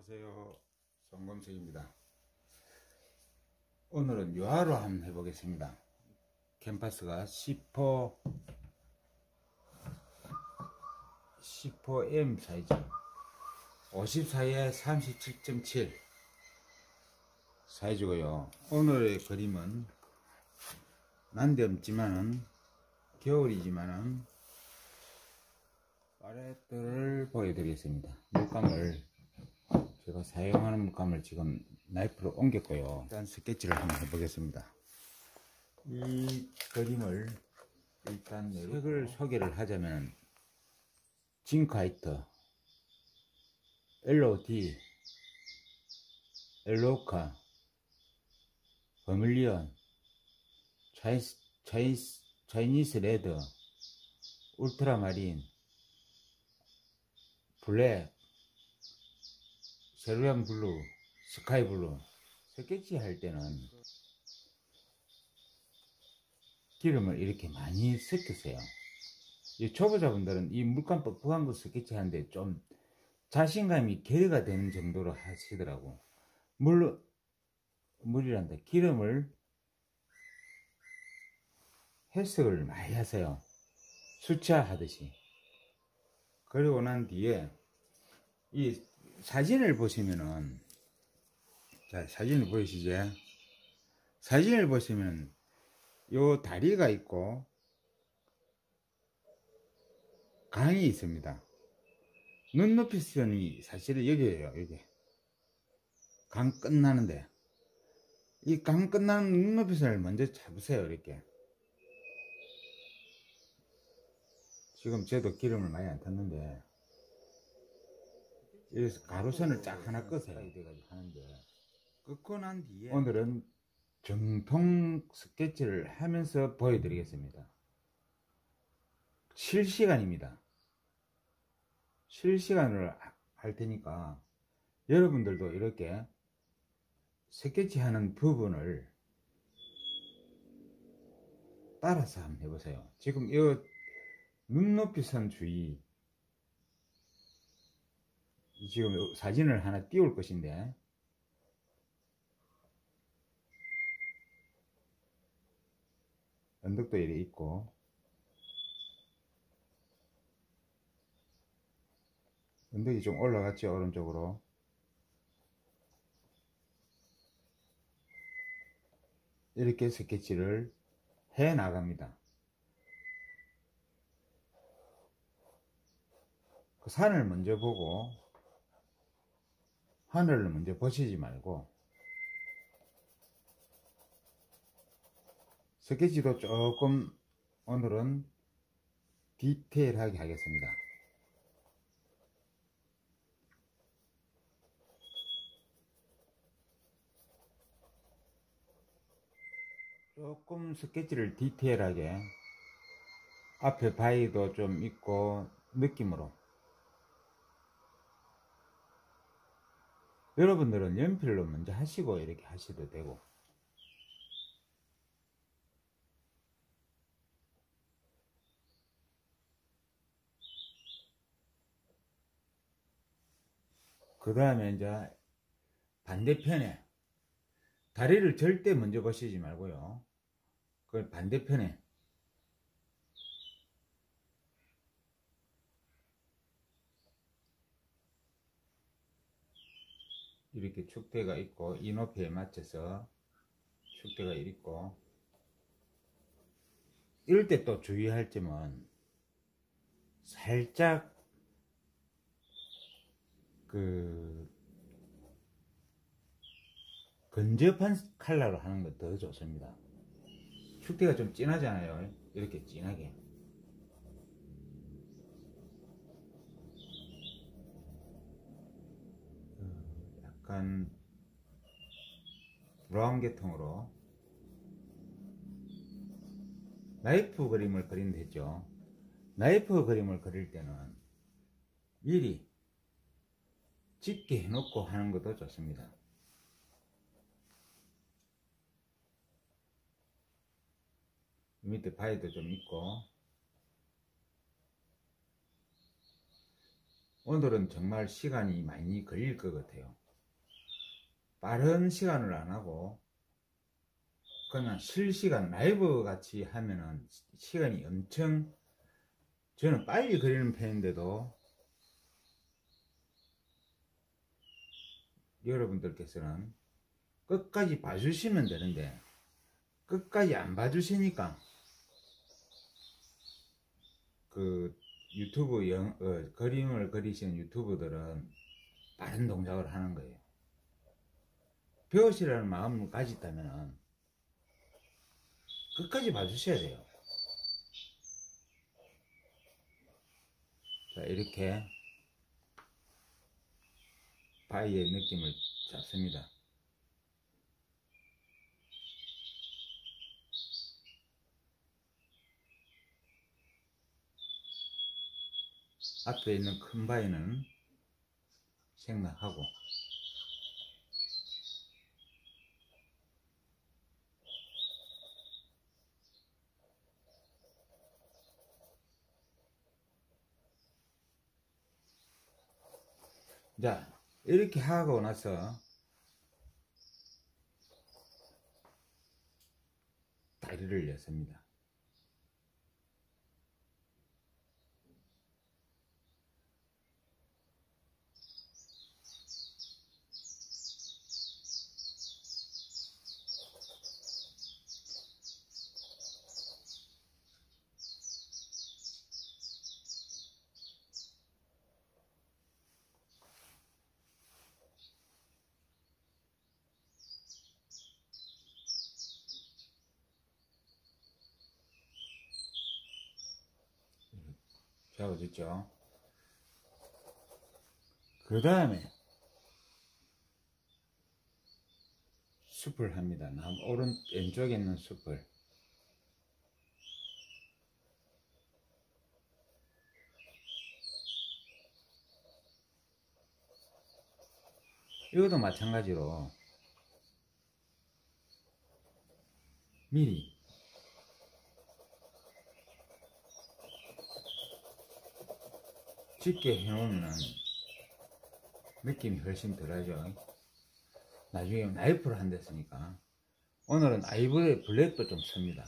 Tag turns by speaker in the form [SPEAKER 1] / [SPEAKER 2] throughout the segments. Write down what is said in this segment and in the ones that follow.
[SPEAKER 1] 안녕하세요. 송검석입니다. 오늘은 유화로 한번 해보겠습니다. 캔버스가 10호 M 사이즈 54에 37.7 사이즈고요. 오늘의 그림은 난데없지만은 겨울이지만은 팔레트를 보여드리겠습니다. 물감을 제가 사용하는 물감을 지금 나이프로 옮겼고요. 일단 스케치를 한번 해보겠습니다. 이 그림을 일단 색을 소개를 하자면 징크 화이트, LOD, 엘로카, 버밀리언, 차이니스 레드, 울트라마린, 블랙, 세루얀 블루, 스카이 블루. 스케치 할 때는 기름을 이렇게 많이 섞으세요. 이 초보자분들은 이 물감 뻑뻑한 거 스케치 하는데 좀 자신감이 결여가 되는 정도로 하시더라고. 물이란다. 기름을 해석을 많이 하세요. 수차 하듯이. 그리고 난 뒤에 이 사진을 보시면은, 자, 사진을 보이시죠? 사진을 보시면 요 다리가 있고 강이 있습니다. 눈높이 선이 사실은 여기에요. 여기 강 끝나는데 이 강 끝나는 눈높이 선을 먼저 잡으세요. 이렇게. 지금 저도 기름을 많이 안 탔는데 여기서 가로선을 쫙 하나 끄세요. 하는데 끄고 난 뒤에 오늘은 정통 스케치를 하면서 보여드리겠습니다. 실시간입니다. 실시간을 할 테니까 여러분들도 이렇게 스케치 하는 부분을 따라서 한번 해보세요. 지금 이 눈높이 선 주의, 지금 사진을 하나 띄울 것인데 언덕도 이렇게 있고 언덕이 좀 올라갔죠. 오른쪽으로. 이렇게 스케치를 해 나갑니다. 그 산을 먼저 보고 하늘을 먼저 보시지 말고 스케치도 조금 오늘은 디테일하게 하겠습니다. 조금 스케치를 디테일하게 앞에 바위도 좀 있고 느낌으로. 여러분들은 연필로 먼저 하시고 이렇게 하셔도 되고, 그 다음에 이제 반대편에 다리를 절대 먼저 보시지 말고요. 그 반대편에 이렇게 축대가 있고 이 높이에 맞춰서 축대가 있고, 이럴 때 또 주의할 점은 살짝 그 근접한 컬러로 하는 거 더 좋습니다. 축대가 좀 진하잖아요. 이렇게 진하게. 약간 브라운 계통으로 나이프 그림을 그린다 했죠. 나이프 그림을 그릴 때는 미리 짙게 해놓고 하는 것도 좋습니다. 밑에 바위도 좀 있고, 오늘은 정말 시간이 많이 걸릴 것 같아요. 빠른 시간을 안 하고 그냥 실시간 라이브 같이 하면은 시간이 엄청, 저는 빨리 그리는 편인데도 여러분들께서는 끝까지 봐주시면 되는데 끝까지 안 봐주시니까 그 유튜브 그림을 그리시는 유튜버들은 빠른 동작을 하는 거예요. 배우시라는 마음을 가졌다면 끝까지 봐주셔야 돼요. 자, 이렇게 바위의 느낌을 잡습니다. 앞에 있는 큰 바위는 생략하고, 자, 이렇게 하고 나서 다리를 였습니다. 잡아줬죠. 그 다음에 숲을 합니다. 왼쪽에 있는 숲을. 이것도 마찬가지로 미리 짙게 해놓으면 느낌이 훨씬 덜하죠. 나중에 나이프를 한댔으니까 오늘은 아이보리 블랙도 좀 씁니다.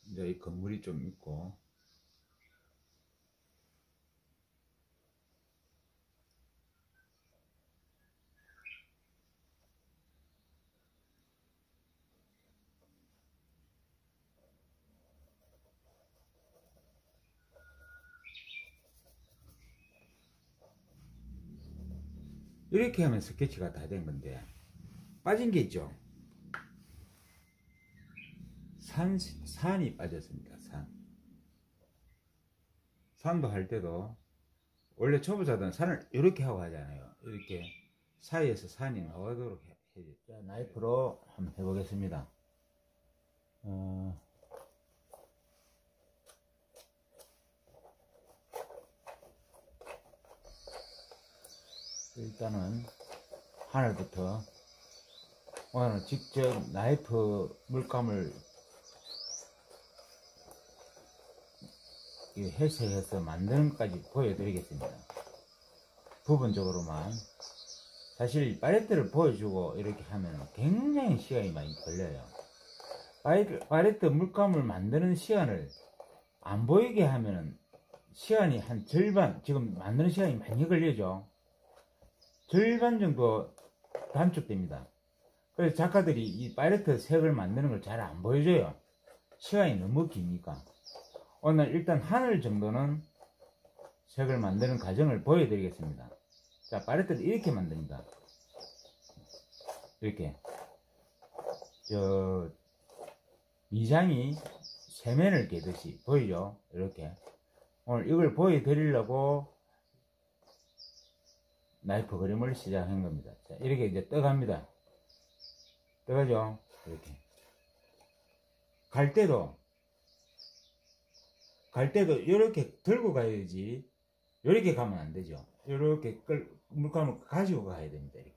[SPEAKER 1] 이제 이 건물이 좀 있고, 이렇게 하면 스케치가 다 된 건데 빠진 게 있죠. 산이 빠졌습니다. 산도 할 때도 원래 초보자들은 산을 이렇게 하고 하잖아요. 이렇게 사이에서 산이 나오도록 해야죠. 자, 나이프로 한번 해보겠습니다. 일단은 하늘부터, 오늘은 직접 나이프 물감을 해석해서 만드는 것까지 보여드리겠습니다. 부분적으로만. 사실 팔레트를 보여주고 이렇게 하면 굉장히 시간이 많이 걸려요. 팔레트 물감을 만드는 시간을 안 보이게 하면 시간이 한 절반, 지금 만드는 시간이 많이 걸리죠. 절반 정도 단축됩니다. 그래서 작가들이 이 팔레트 색을 만드는 걸 잘 안 보여줘요. 시간이 너무 기니까. 오늘 일단 하늘 정도는 색을 만드는 과정을 보여드리겠습니다. 자, 팔레트를 이렇게 만듭니다. 이렇게 미장이 세면을 깨듯이 보이죠? 이렇게. 오늘 이걸 보여드리려고 나이프 그림을 시작한 겁니다. 자, 이렇게 이제 떠갑니다. 떠가죠? 이렇게. 갈 때도 이렇게 들고 가야지 이렇게 가면 안 되죠. 이렇게 물감을 가지고 가야 됩니다. 이렇게.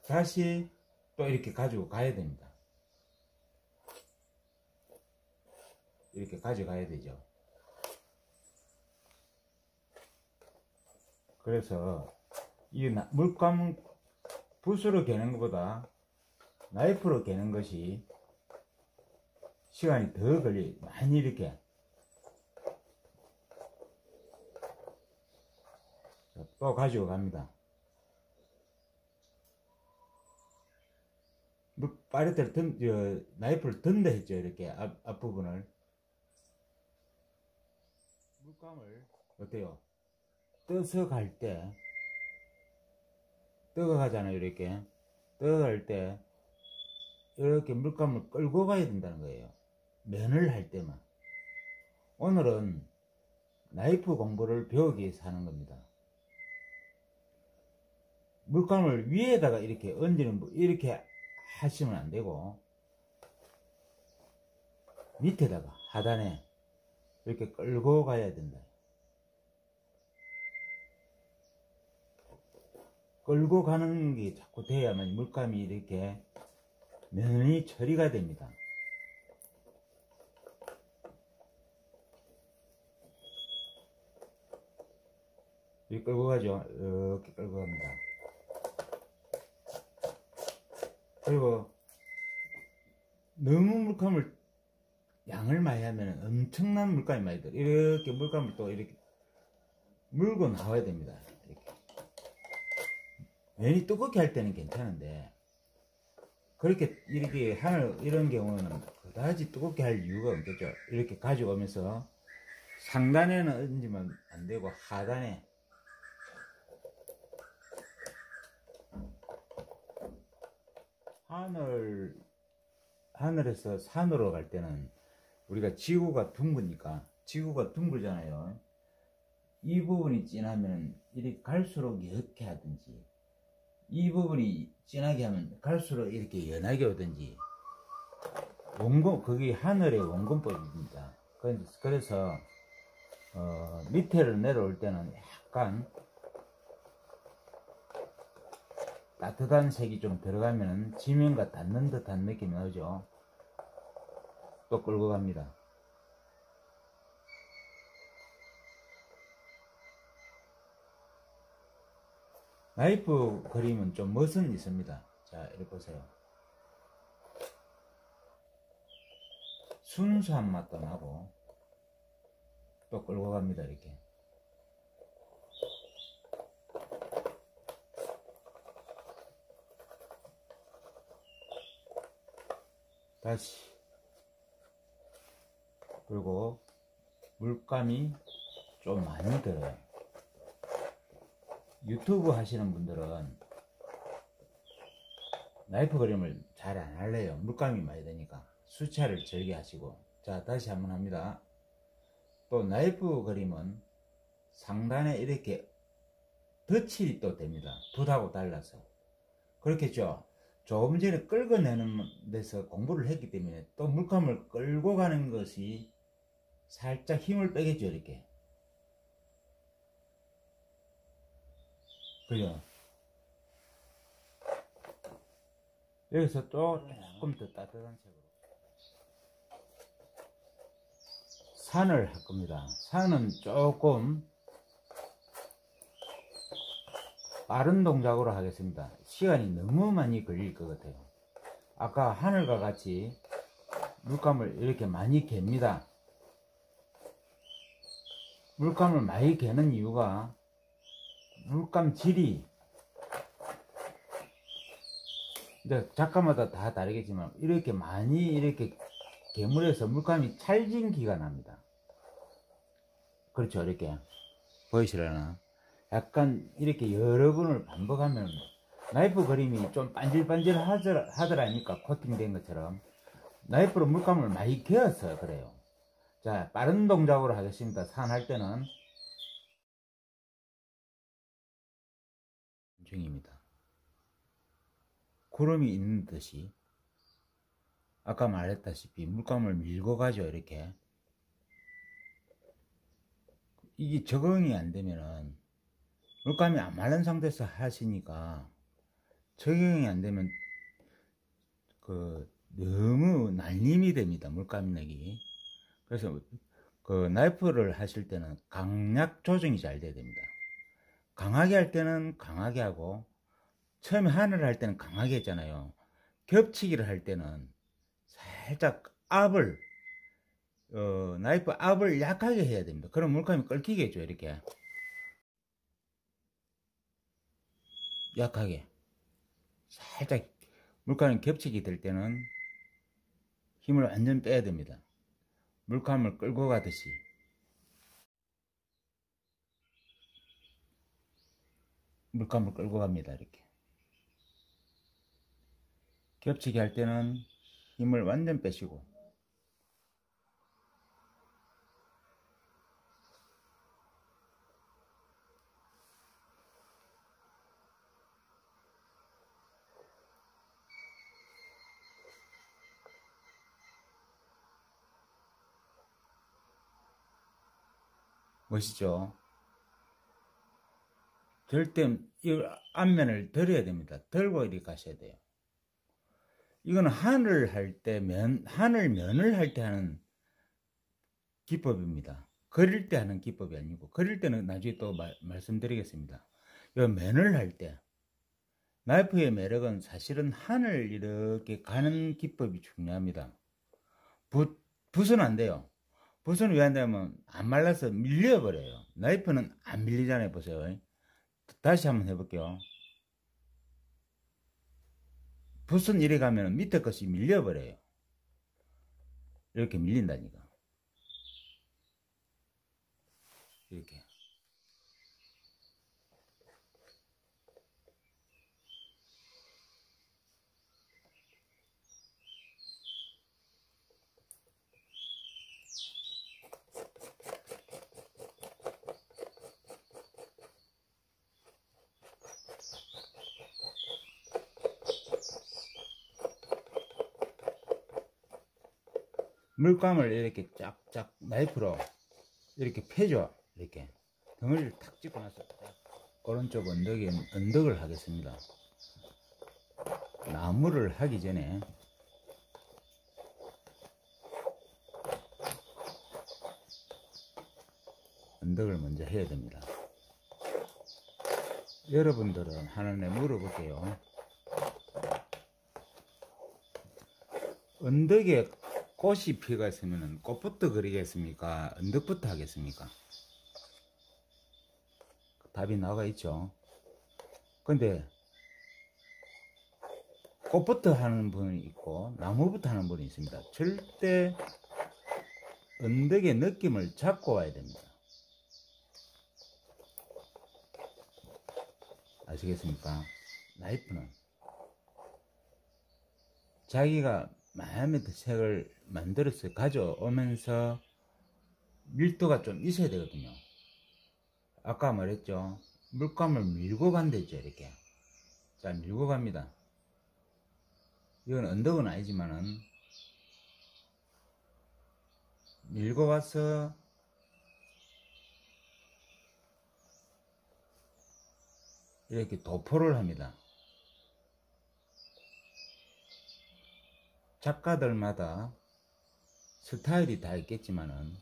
[SPEAKER 1] 다시 또 이렇게 가지고 가야 됩니다. 이렇게 가져가야 되죠. 그래서 이 물감 붓으로 개는 것보다 나이프로 개는 것이 시간이 더 걸려요. 많이 이렇게. 또 가지고 갑니다. 파레트를 나이프를 든다 했죠. 이렇게 앞부분을. 물감을 어때요? 떠서 갈 때, 떠가 가잖아요. 이렇게. 떠가 갈 때, 이렇게 물감을 끌고 가야 된다는 거예요. 면을 할 때만. 오늘은 나이프 공부를 배우기 위해서 하는 겁니다. 물감을 위에다가 이렇게 얹는, 이렇게 하시면 안 되고, 밑에다가, 하단에, 이렇게 끌고 가야 된다. 끌고 가는 게 자꾸 돼야만 물감이 이렇게 면이 처리가 됩니다. 이렇게 끌고 가죠. 이렇게 끌고 갑니다. 그리고 너무 물감을 양을 많이 하면 엄청난 물감이 많이 들어. 이렇게 물감을 또 이렇게 물고 나와야 됩니다. 이렇게. 면이 두껍게 할 때는 괜찮은데 그렇게 이렇게 이런 경우는 그다지 두껍게 할 이유가 없겠죠. 이렇게 가져오면서 상단에는 얹으면 안 되고 하단에 하늘에서 산으로 갈 때는 우리가 지구가 둥글잖아요. 이 부분이 진하면 이렇게 갈수록 이렇게 하든지 이 부분이 진하게 하면 갈수록 이렇게 연하게 오든지 그게 하늘의 원근법입니다. 그래서 밑에를 내려올 때는 약간 따뜻한 색이 좀 들어가면 지면과 닿는 듯한 느낌이 나오죠. 또 끌고 갑니다. 나이프 그림은 좀 멋은 있습니다. 자, 이렇게 보세요. 순수한 맛도 나고 또 끌고 갑니다. 이렇게. 다시. 그리고 물감이 좀 많이 들어요. 유튜브 하시는 분들은 나이프 그림을 잘 안 할래요. 물감이 많이 되니까. 수차를 절개하시고. 자, 다시 한번 합니다. 또 나이프 그림은 상단에 이렇게 덧칠이 또 됩니다. 붓하고 달라서. 그렇겠죠. 조금 전에 끌어내는 데서 공부를 했기 때문에 또 물감을 끌고 가는 것이 살짝 힘을 빼겠죠. 이렇게. 그죠? 여기서 또 조금 더 따뜻한 색으로 산을 할 겁니다. 산은 조금 빠른 동작으로 하겠습니다. 시간이 너무 많이 걸릴 것 같아요. 아까 하늘과 같이 물감을 이렇게 많이 갭니다. 물감을 많이 개는 이유가 물감 질이 이제 작가마다 다 다르겠지만 이렇게 많이 이렇게 개물에서 물감이 찰진 기가 납니다. 그렇죠. 이렇게 보이시려나? 약간 이렇게 여러 번을 반복하면 나이프 그림이 좀 반질반질 하더라니까. 코팅된 것처럼 나이프로 물감을 많이 개어서 그래요. 자, 빠른 동작으로 하겠습니다. 산 할 때는 중입니다. 구름이 있는 듯이 아까 말했다시피 물감을 밀고 가죠. 이렇게 이게 적응이 안 되면은 물감이 안 마른 상태에서 하시니까 적응이 안 되면 너무 날림이 됩니다. 물감력이. 그래서 나이프를 하실 때는 강약 조정이 잘 돼야 됩니다. 강하게 할 때는 강하게 하고, 처음에 하늘을 할 때는 강하게 했잖아요. 겹치기를 할 때는 살짝 압을, 나이프 압을 약하게 해야 됩니다. 그럼 물감이 끓기겠죠. 이렇게 약하게 살짝 물감이 겹치게 될 때는 힘을 완전 빼야 됩니다. 물감을 끌고 가듯이. 물감을 끌고 갑니다. 이렇게 겹치게 할 때는 힘을 완전 빼시고. 멋있죠? 절대 이 앞면을 들어야 됩니다. 들고 이렇게 가셔야 돼요. 이거는 하늘 할 때 하늘 면을 할 때 하는 기법입니다. 그릴 때 하는 기법이 아니고, 그릴 때는 나중에 또 말씀드리겠습니다. 이 면을 할 때 나이프의 매력은 사실은 하늘 이렇게 가는 기법이 중요합니다. 붓은 안 돼요. 붓은 왜 안 되냐면 안 말라서 밀려버려요. 나이프는 안 밀리잖아요. 보세요. 다시 한번 해볼게요. 붓은 이래 가면 밑에 것이 밀려버려요. 이렇게 밀린다니까. 이렇게. 물감을 이렇게 쫙쫙 나이프로 이렇게 패죠. 이렇게 덩어리를 탁 찍고 나서 오른쪽 언덕에 언덕을 하겠습니다. 나무를 하기 전에 언덕을 먼저 해야 됩니다. 여러분들은 하나에 물어볼게요. 언덕에 꽃이 피가 있으면 꽃부터 그리겠습니까? 언덕부터 하겠습니까? 답이 나와 있죠. 근데 꽃부터 하는 분이 있고 나무부터 하는 분이 있습니다. 절대 언덕의 느낌을 잡고 와야 됩니다. 아시겠습니까? 나이프는 자기가 마음에 든 색을 만들어서 가져오면서 밀도가 좀 있어야 되거든요. 아까 말했죠. 물감을 밀고 간댔죠. 이렇게. 자, 밀고 갑니다. 이건 언덕은 아니지만은 밀고 와서 이렇게 도포를 합니다. 작가들마다 스타일이 다 있겠지만은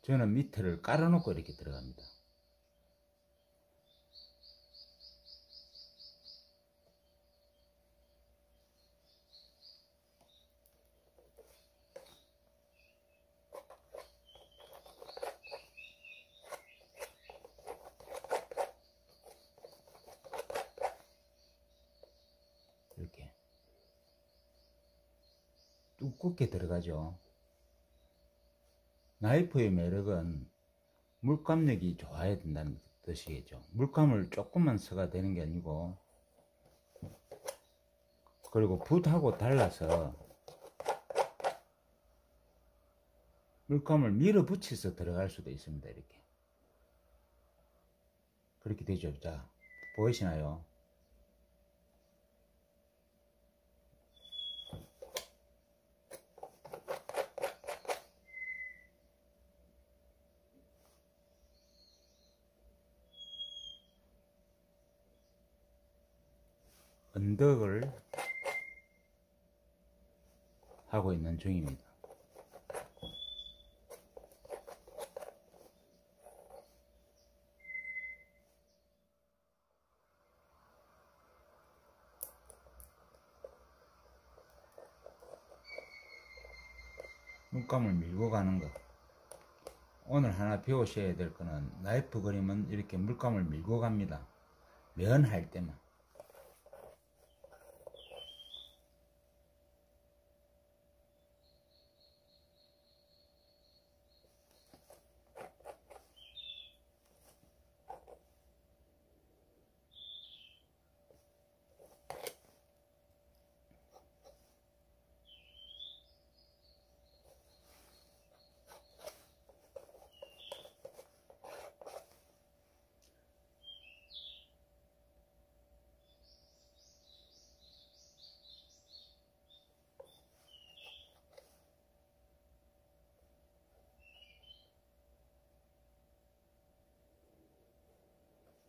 [SPEAKER 1] 저는 밑에를 깔아놓고 이렇게 들어갑니다. 이렇게 두껍게 들어가죠. 나이프의 매력은 물감력이 좋아야 된다는 뜻이겠죠. 물감을 조금만 써가 되는 게 아니고, 그리고 붓하고 달라서 물감을 밀어붙여서 들어갈 수도 있습니다. 이렇게 그렇게 되죠. 자, 보이시나요? 언덕을 하고 있는 중입니다. 물감을 밀고 가는 것. 오늘 하나 배우셔야 될 거는 나이프 그림은 이렇게 물감을 밀고 갑니다. 면 할 때만.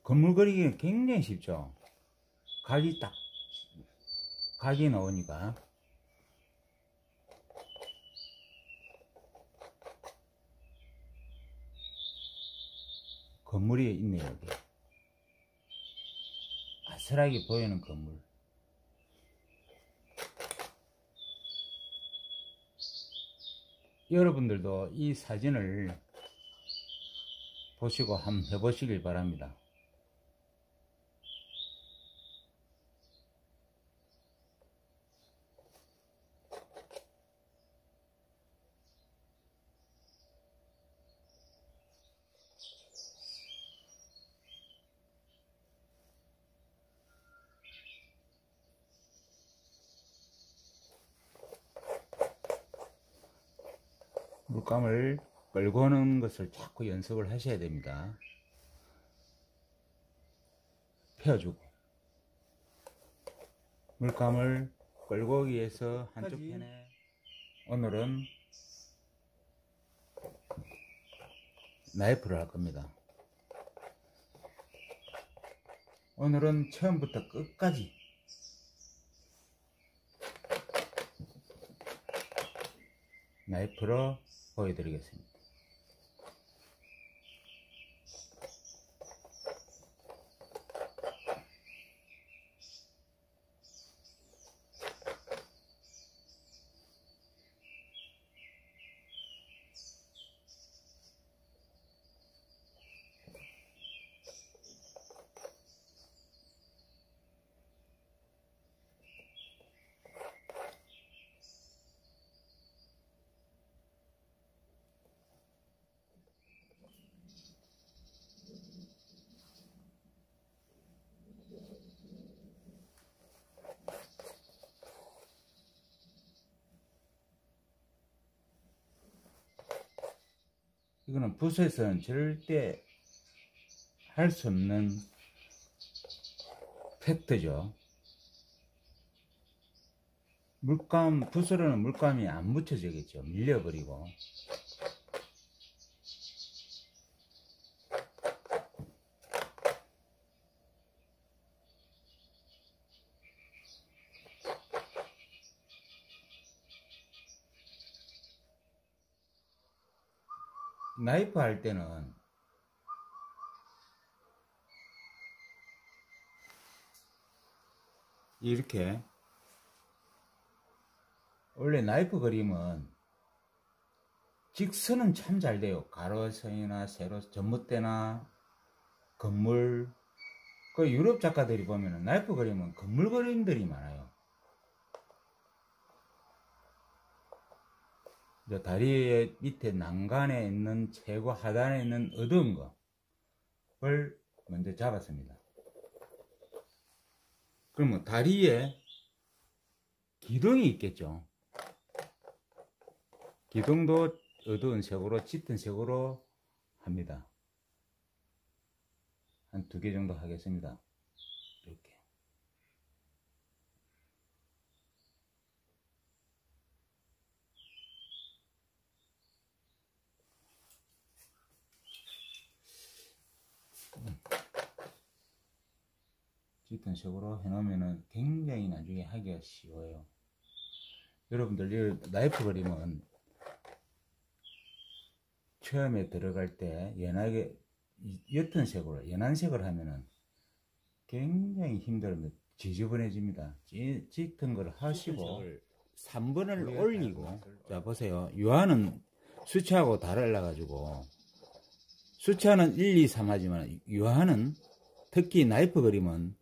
[SPEAKER 1] 건물 그리기는 굉장히 쉽죠. 각이 나오니까. 건물이 있네요, 여기. 아슬하게 보이는 건물. 여러분들도 이 사진을 보시고 한번 해보시길 바랍니다. 물감을 끌고 오는 것을 자꾸 연습을 하셔야 됩니다. 펴주고 물감을 끌고 오기 위해서 한쪽 편에 오늘은 나이프를 할 겁니다. 오늘은 처음부터 끝까지 나이프로 보여드리겠습니다. 이거는 붓에서는 절대 할 수 없는 팩트죠. 붓으로는 물감이 안 묻혀지겠죠. 밀려버리고. 나이프 할 때는 이렇게, 원래 나이프 그림은 직선은 참 잘 돼요. 가로선이나 세로, 전봇대나 건물. 그 유럽 작가들이 보면은 나이프 그림은 건물 그림들이 많아요. 다리 밑에 난간에 있는 최고 하단에 있는 어두운 거를 먼저 잡았습니다. 그러면 다리에 기둥이 있겠죠. 기둥도 어두운 색으로, 짙은 색으로 합니다. 한 2개 정도 하겠습니다. 짙은 색으로 해놓으면은 굉장히 나중에 하기가 쉬워요. 여러분들 이 나이프 그림은 처음에 들어갈 때 연하게 옅은 색으로 연한 색을 하면은 굉장히 힘들면 지저분해집니다. 짙은 걸 하시고 3번을 올리고, 자 보세요. 유화는 수채하고 달라 가지고 수채화는 1, 2, 3 하지만 유화는 특히 나이프 그림은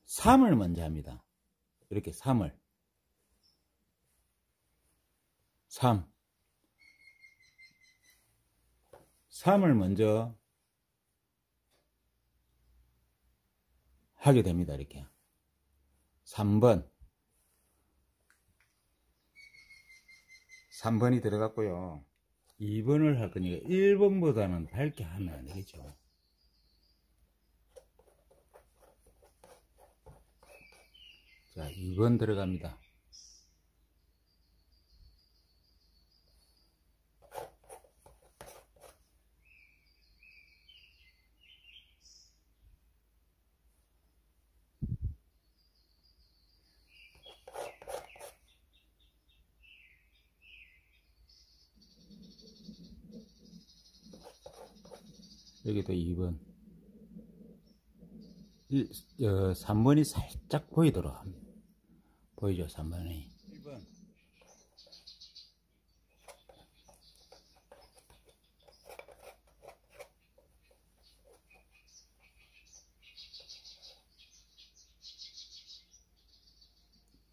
[SPEAKER 1] 3을 먼저 합니다. 이렇게 3을 3을 먼저 하게 됩니다. 이렇게 3번이 들어갔고요. 2번을 할 거니까 1번보다는 밝게 하면 안 되겠죠. 자, 2번 들어갑니다. 여기도 2번. 3번이 살짝 보이도록 합니다. 보이죠? 3번이. 1번.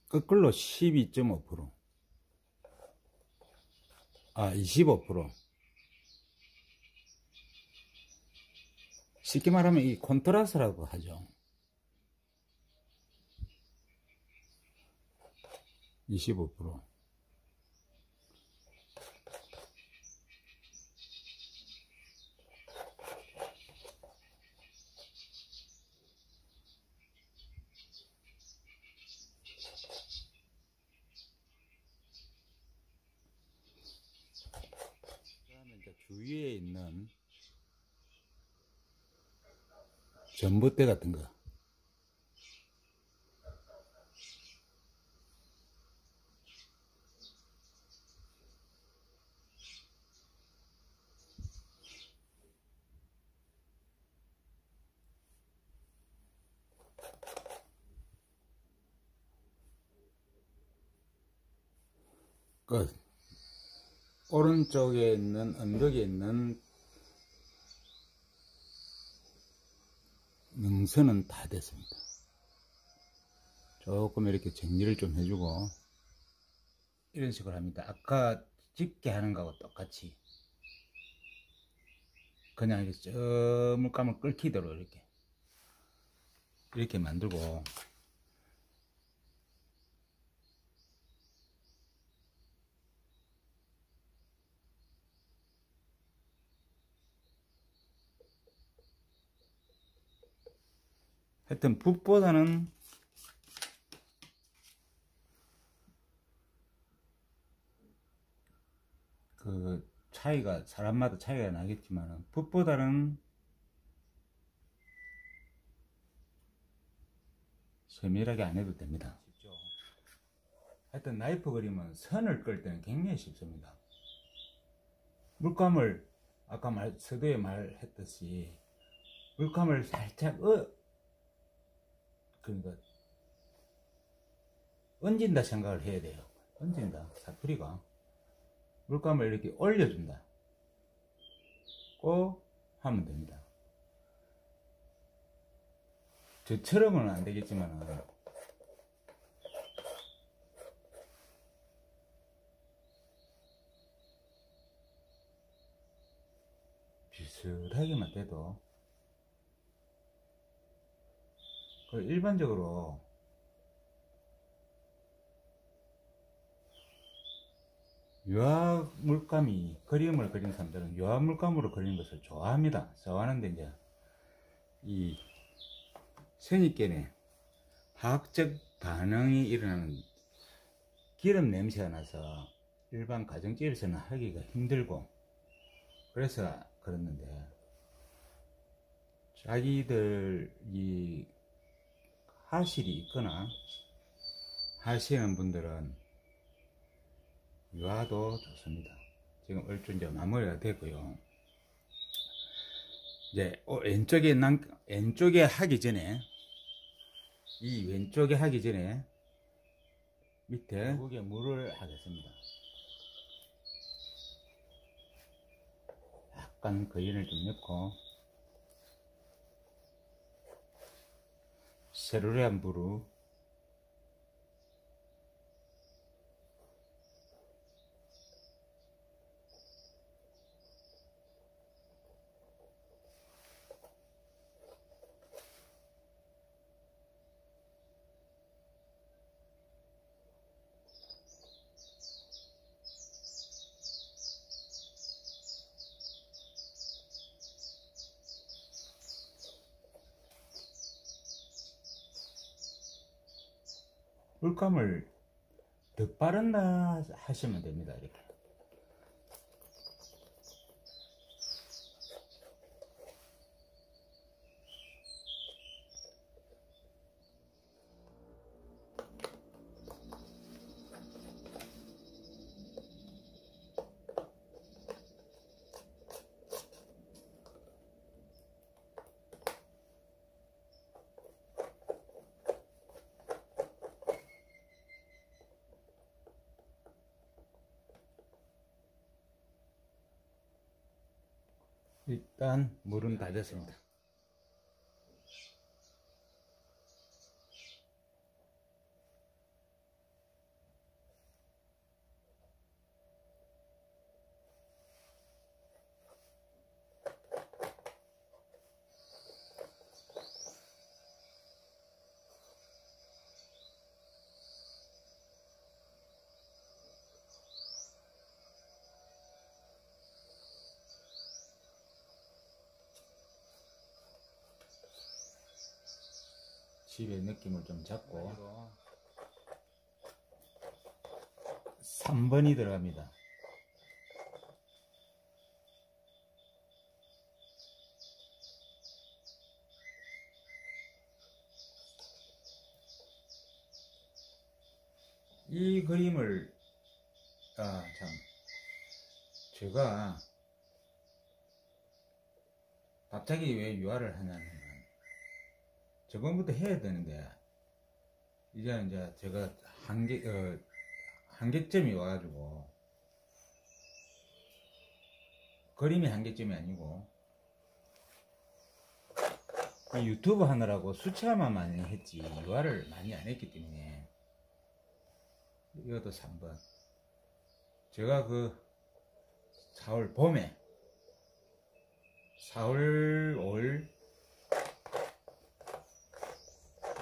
[SPEAKER 1] 거꾸로 12.5%. 25%. 쉽게 말하면 이 콘트라스트라고 하죠. 25%. 그다음에 이제 주위에 있는 전봇대 같은 거. 끝. 오른쪽에 있는 언덕에 있는 능선은 다 됐습니다. 조금 이렇게 정리를 좀 해주고 이런 식으로 합니다. 아까 짙게 하는 거하고 똑같이 그냥 이렇게 저 물감을 끓기도록 이렇게 만들고, 하여튼 붓보다는 그 차이가 사람마다 차이가 나겠지만 붓보다는 세밀하게 안 해도 됩니다. 하여튼 나이프 그림은 선을 끌 때는 굉장히 쉽습니다. 물감을 아까 서두에 말했듯이 물감을 살짝 그러니까 얹은다 생각을 해야 돼요. 얹은다, 사투리가. 물감을 이렇게 올려준다 꼭 하면 됩니다. 저처럼은 안 되겠지만 비슷하게만 돼도, 일반적으로 유화 물감이 그림을 그린 사람들은 유화 물감으로 그리는 것을 좋아합니다. 좋아하는데 이제 이 선입견에 화학적 반응이 일어나는 기름 냄새가 나서 일반 가정집에서는 하기가 힘들고 그래서 그랬는데, 자기들이 하실이 있거나 하시는 분들은 유화도 좋습니다. 지금 얼추 이제 마무리가 되고요. 이제 왼쪽에 하기 전에, 이 왼쪽에 하기 전에 밑에 결국에 물을 하겠습니다. 약간 거인을 좀 넣고 세로리안 부루, 물감을 더 빠른다 하시면 됩니다. 이렇게. 일단 물은 다 됐습니다. 집의 느낌을 좀 잡고 3번이 들어갑니다. 이 그림을 참 제가 갑자기 왜 유화를 하냐면 저번부터 해야 되는데 이제 제가 한계점이 와가지고, 그림이 한계점이 아니고 이 유튜브 하느라고 수채화만 많이 했지 유화를 많이 안 했기 때문에. 이것도 3번. 제가 그 4월 봄에 4월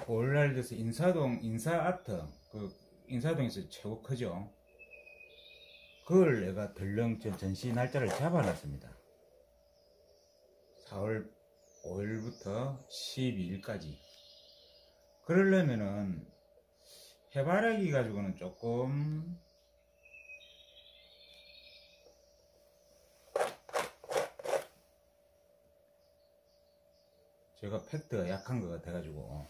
[SPEAKER 1] 5월날 돼서 인사아트, 그 인사동에서 최고 크죠. 그걸 내가 덜렁 전시 날짜를 잡아놨습니다. 4월 5일부터 12일까지. 그러려면은 해바라기 가지고는 조금 제가 팩트가 약한 것 같아가지고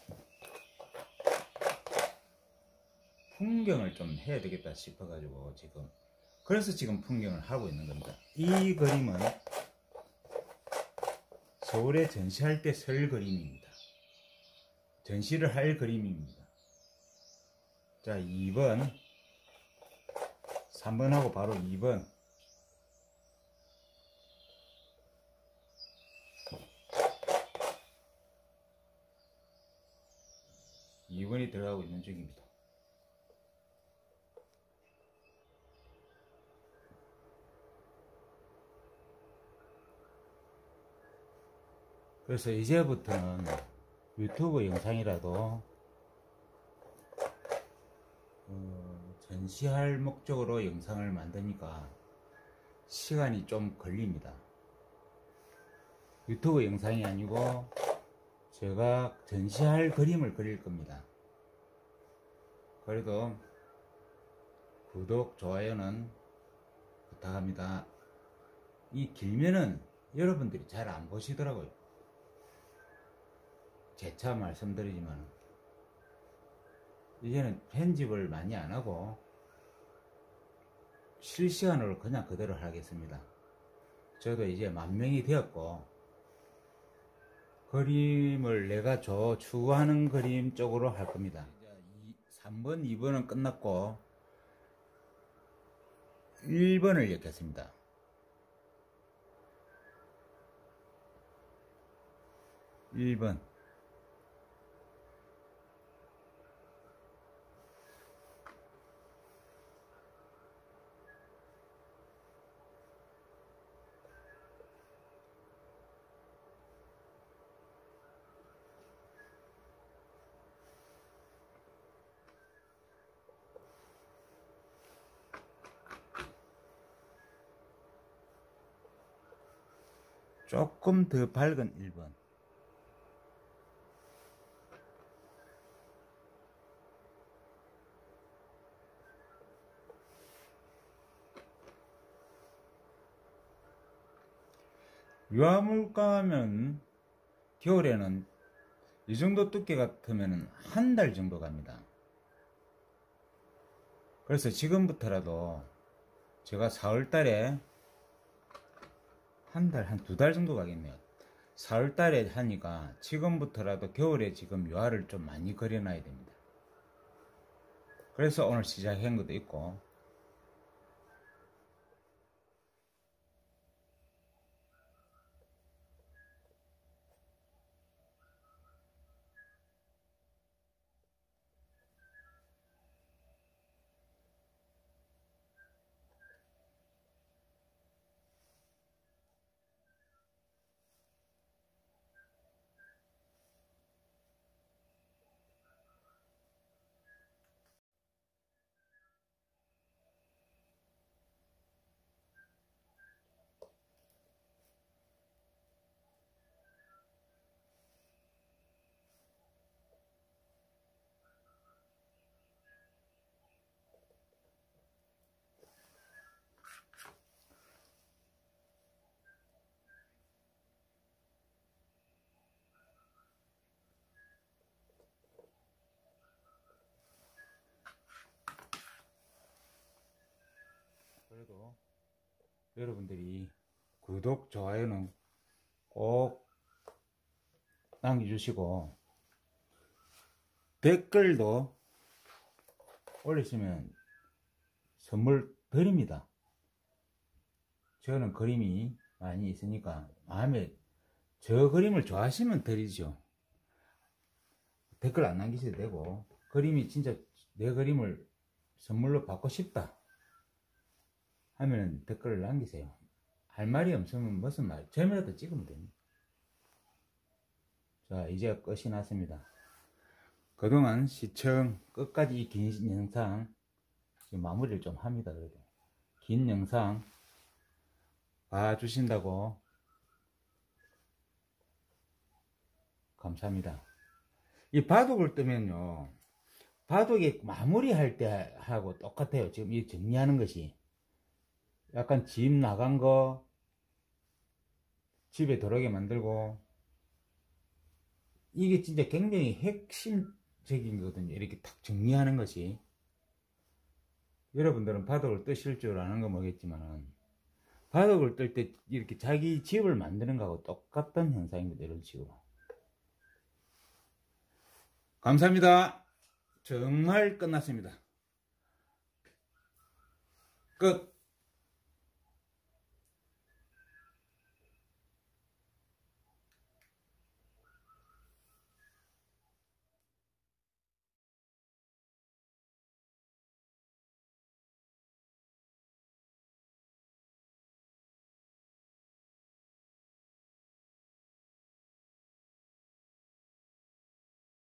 [SPEAKER 1] 풍경을 좀 해야 되겠다 싶어가지고 그래서 지금 풍경을 하고 있는 겁니다. 이 그림은 서울에 전시할 때 설 그림입니다. 전시를 할 그림입니다. 자, 2번, 3번하고 바로 2번. 이번이 들어가고 있는 중입니다. 그래서 이제부터는 유튜브 영상이라도 전시할 목적으로 영상을 만드니까 시간이 좀 걸립니다. 유튜브 영상이 아니고 제가 전시할 그림을 그릴 겁니다. 그래도 구독, 좋아요는 부탁합니다. 이 길면은 여러분들이 잘 안 보시더라고요. 재차 말씀드리지만 이제는 편집을 많이 안 하고 실시간으로 그냥 그대로 하겠습니다. 저도 이제 만명이 되었고, 그림을 내가 추구하는 그림 쪽으로 할 겁니다. 3번, 2번은 끝났고 1번을 엮겠습니다. 1번. 조금 더 밝은 1번. 유화물가면 겨울에는 이 정도 두께 같으면 한 달 정도 갑니다. 그래서 지금부터라도 제가 4월달에 한 달, 한 2달 정도 가겠네요. 4월달에 하니까 지금부터라도 겨울에 지금 유화를 좀 많이 그려놔야 됩니다. 그래서 오늘 시작한 것도 있고, 그래도 여러분들이 구독, 좋아요는 꼭 남겨주시고 댓글도 올리시면 선물 드립니다. 저는 그림이 많이 있으니까 마음에 저 그림을 좋아하시면 드리죠. 댓글 안 남기셔도 되고, 그림이 진짜 내 그림을 선물로 받고 싶다 하면 댓글을 남기세요. 할 말이 없으면 무슨 말, 점이라도 찍으면 됩니다. 자, 이제 끝이 났습니다. 그동안 시청 끝까지 이 긴 영상 지금 마무리를 좀 합니다. 그래도 긴 영상 봐주신다고 감사합니다. 이 바둑을 뜨면요, 바둑이 마무리할 때 하고 똑같아요. 지금 이 정리하는 것이 약간 집 나간 거 집에 들어오게 만들고, 이게 진짜 굉장히 핵심적인 거거든요. 이렇게 탁 정리하는 것이. 여러분들은 바둑을 뜨실 줄 아는 건 모르겠지만 바둑을 뜰 때 이렇게 자기 집을 만드는 거하고 똑같은 현상입니다. 이런 식으로. 감사합니다. 정말 끝났습니다. 끝.